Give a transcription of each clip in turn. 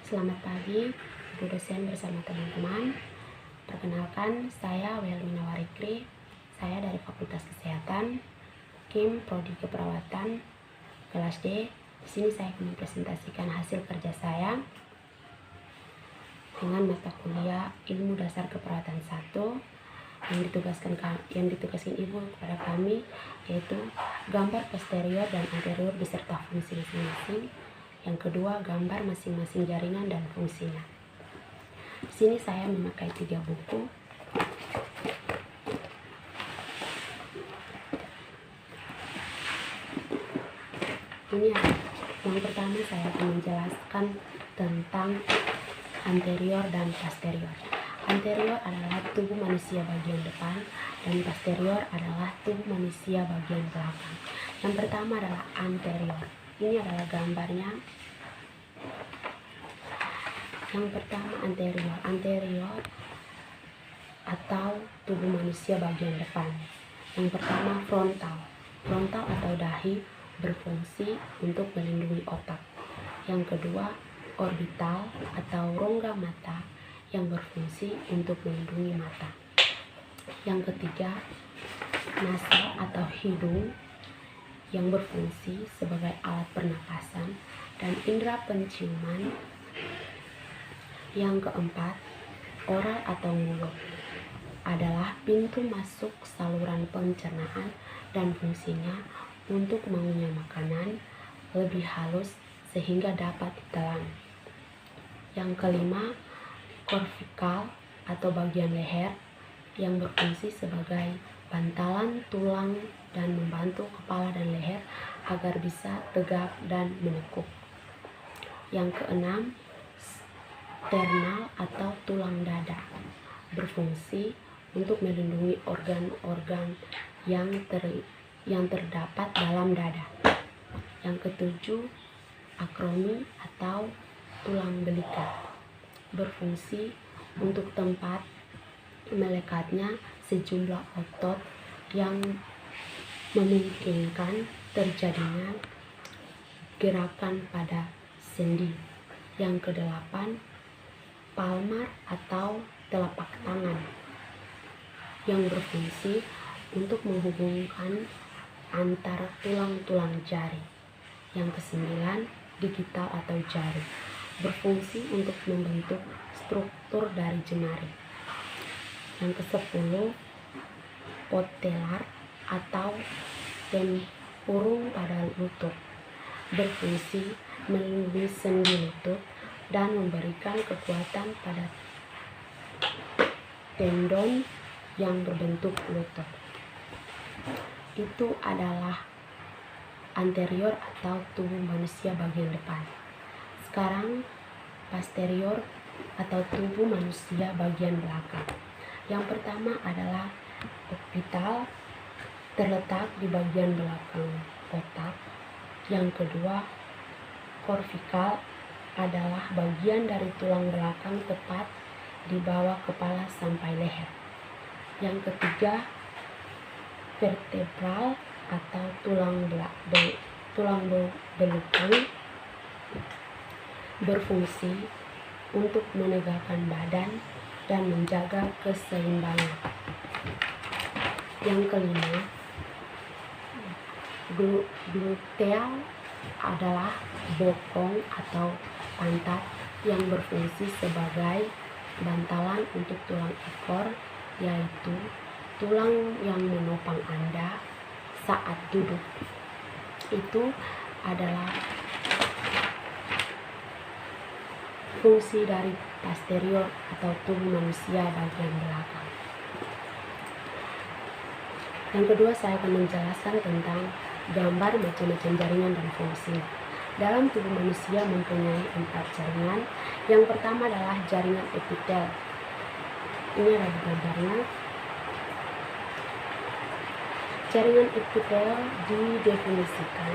Selamat pagi, Bu dosen bersama teman-teman. Perkenalkan, saya Welmina Warikri. Saya dari Fakultas Kesehatan, Kim Prodi Keperawatan, kelas D. Di sini saya akan mempresentasikan hasil kerja saya dengan mata kuliah Ilmu Dasar Keperawatan 1 yang ditugaskan Ibu kepada kami, yaitu gambar posterior dan anterior beserta fungsi masing-masing. Yang kedua, gambar masing-masing jaringan dan fungsinya. Di sini saya memakai 3 buku. Ini yang pertama saya akan menjelaskan tentang anterior dan posterior. Anterior adalah tubuh manusia bagian depan dan posterior adalah tubuh manusia bagian belakang. Yang pertama adalah anterior. Ini adalah gambarnya. Yang pertama anterior atau tubuh manusia bagian depan. Yang pertama frontal atau dahi berfungsi untuk melindungi otak. Yang kedua orbital atau rongga mata yang berfungsi untuk melindungi mata. Yang ketiga nasal atau hidung yang berfungsi sebagai alat pernapasan dan indera penciuman. Yang keempat, oral atau mulut adalah pintu masuk saluran pencernaan dan fungsinya untuk mengunyah makanan lebih halus sehingga dapat ditelan. Yang kelima, korvikal atau bagian leher yang berfungsi sebagai bantalan tulang dan membantu kepala dan leher agar bisa tegak dan menekuk. Yang keenam, sternal atau tulang dada berfungsi untuk melindungi organ-organ yang terdapat dalam dada. Yang ketujuh, akromi atau tulang belikat berfungsi untuk tempat melekatnya sejumlah otot yang memungkinkan terjadinya gerakan pada sendi. Yang kedelapan, palmar atau telapak tangan yang berfungsi untuk menghubungkan antara tulang-tulang jari. Yang kesembilan, digital atau jari berfungsi untuk membentuk struktur dari jemari. Yang ke-10, patellar atau tempurung pada lutut berfungsi melindungi sendi lutut dan memberikan kekuatan pada tendon yang berbentuk lutut. Itu adalah anterior atau tubuh manusia bagian depan. Sekarang posterior atau tubuh manusia bagian belakang. Yang pertama adalah orbital, terletak di bagian belakang otak. Yang kedua, korvikal adalah bagian dari tulang belakang tepat di bawah kepala sampai leher. Yang ketiga, vertebral atau tulang belakang berfungsi untuk menegakkan badan dan menjaga keseimbangan. Yang kelima, gluteal adalah bokong atau pantat yang berfungsi sebagai bantalan untuk tulang ekor, yaitu tulang yang menopang Anda saat duduk. Itu adalah fungsi dari posterior atau tubuh manusia bagian belakang. Yang kedua, saya akan menjelaskan tentang gambar macam-macam jaringan dan fungsi. Dalam tubuh manusia mempunyai 4 jaringan. Yang pertama adalah jaringan epitel. Ini adalah gambarnya. Jaringan epitel didefinisikan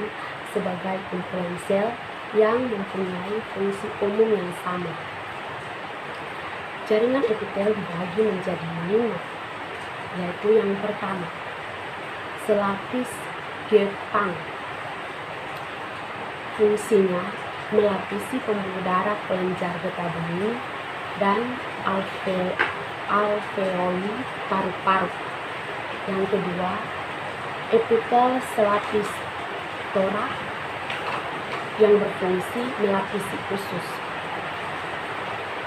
sebagai kumpulan sel yang mempunyai fungsi umum yang sama. Jaringan epitel dibagi menjadi 5, yaitu yang pertama, selapis gepang. Fungsinya melapisi pembuluh darah kelenjar getah bening dan alveoli paru-paru. Yang kedua, epitel selapis torak yang berfungsi melapisi usus.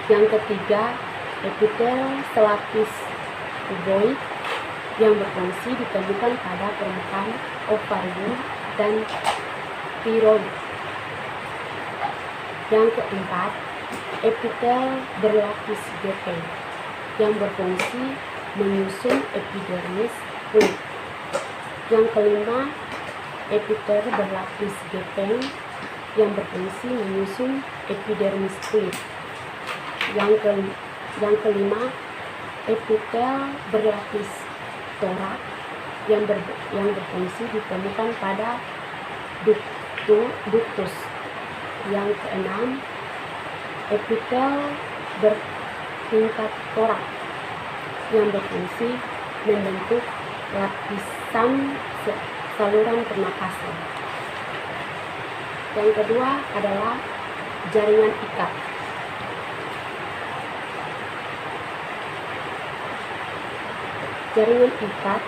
Yang ketiga, epitel selapis kuboid yang berfungsi ditemukan pada permukaan ovarium dan tiroid. Yang keempat, epitel berlapis gepeng yang berfungsi menyusun epidermis kulit. Yang kelima, epitel berlapis gepeng yang berfungsi menyusun epidermis kulit. Yang kelima, epitel berlapis torak yang berfungsi ditemukan pada ductus. Yang keenam, epitel bertingkat torak yang berfungsi membentuk lapisan saluran pernapasan. Yang kedua adalah jaringan ikat. Jaringan ikat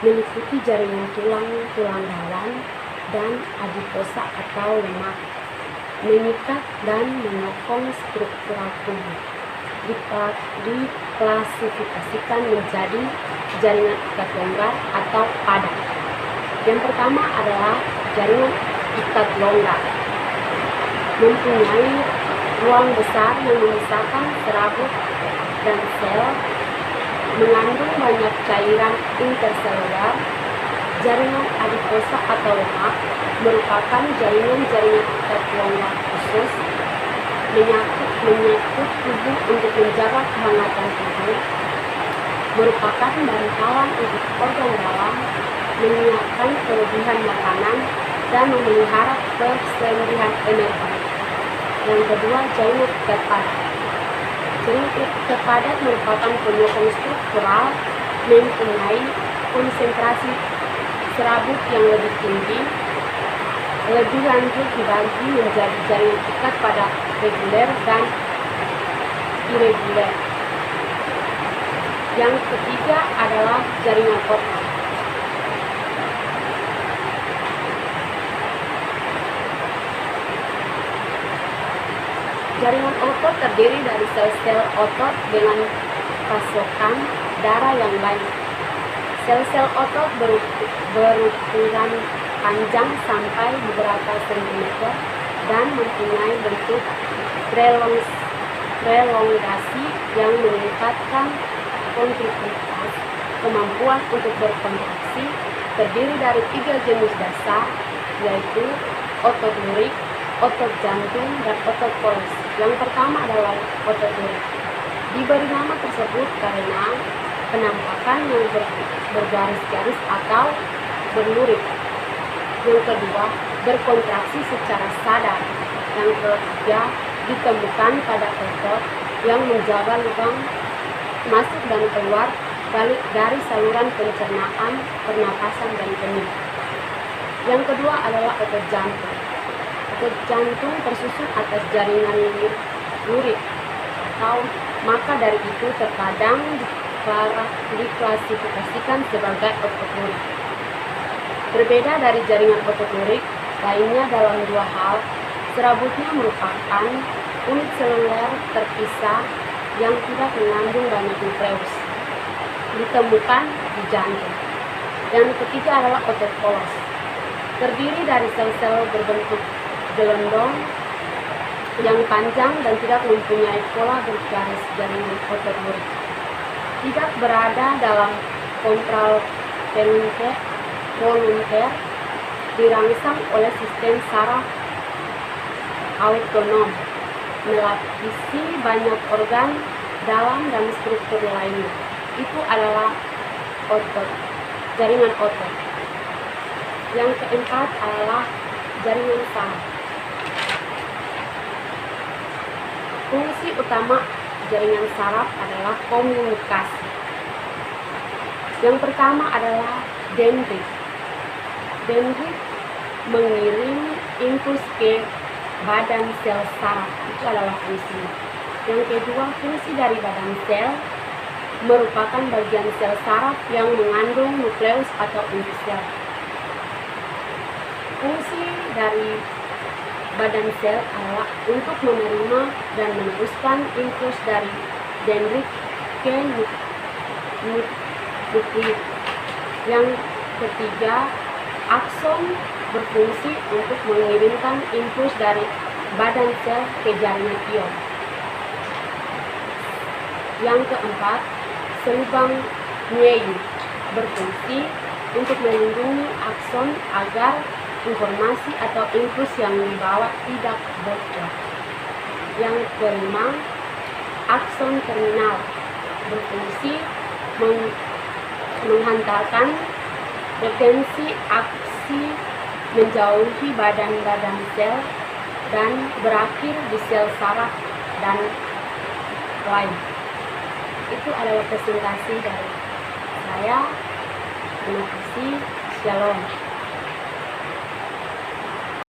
meliputi jaringan tulang rawan dan adiposa atau lemak, mengikat dan menyokong struktural tubuh. Diklasifikasikan menjadi jaringan ikat longgar atau padat. Yang pertama adalah jaringan ikat longgar, mempunyai ruang besar yang memisahkan serabut dan sel, mengandung banyak cairan interselular. Jaringan adiposa atau lemak merupakan jaringan ikat longgar khusus, menyangkut tubuh untuk menjaga kehangatan tubuh, merupakan bantalan untuk organ dalam, menyiapkan kelebihan makanan, dan memelihara kesersian energi. Yang kedua, jaringan ikat padat. Jaringan ikat padat merupakan penyokong struktural, mempunyai konsentrasi serabut yang lebih tinggi. Lebih lanjut dibagi menjadi jaringan ikat padat reguler dan irreguler. Yang ketiga adalah jaringan otot. Jaringan otot terdiri dari sel-sel otot dengan pasokan darah yang banyak. Sel-sel otot berukuran panjang sampai beberapa sentimeter dan mempunyai bentuk prelongasi yang meningkatkan kontriktivitas, kemampuan untuk berkontraksi. Terdiri dari 3 jenis dasar, yaitu otot lurik, otot jantung, dan otot polos. Yang pertama adalah otot lurik. Diberi nama tersebut karena penampakan yang bergaris-garis atau berlurik. Yang kedua, berkontraksi secara sadar. Yang ketiga, ditemukan pada otot yang menjaga lubang masuk dan keluar dari saluran pencernaan, pernapasan, dan kening. Yang kedua adalah otot jantung. Otot jantung tersusun atas jaringan lurik, maka dari itu terkadang diklasifikasikan sebagai otot lurik. Berbeda dari jaringan otot lurik lainnya dalam 2 hal, serabutnya merupakan unit seluler terpisah yang tidak mengandung banyak nukleus, ditemukan di jantung. Yang ketiga adalah otot polos, terdiri dari sel-sel berbentuk gelondong yang panjang dan tidak mempunyai pola bergaris jaringan otot lurik. Tidak berada dalam kontrol volunter, dirangsang oleh sistem saraf autonom, melapisi banyak organ dalam dan struktur lainnya. Itu adalah otot, jaringan otot. Yang keempat adalah jaringan saraf. Fungsi utama jaringan saraf adalah komunikasi. Yang pertama adalah dendrit. Dendrit mengirim impuls ke badan sel saraf. Itu adalah fungsinya. Yang kedua, fungsi dari badan sel merupakan bagian sel saraf yang mengandung nukleus atau inti sel. Fungsi dari badan sel adalah untuk menerima dan meneruskan impuls dari dendrit ke nukleus. Yang ketiga, akson berfungsi untuk mengirimkan impuls dari badan sel ke jaringan ion. Yang keempat, selubang Meier berfungsi untuk melindungi akson agar informasi atau impuls yang dibawa tidak bocor. Yang kelima, akson terminal berfungsi menghantarkan potensi aksi menjauhi badan-badan sel dan berakhir di sel saraf dan lain. Itu adalah presentasi dari saya. Terima kasih. Shalom.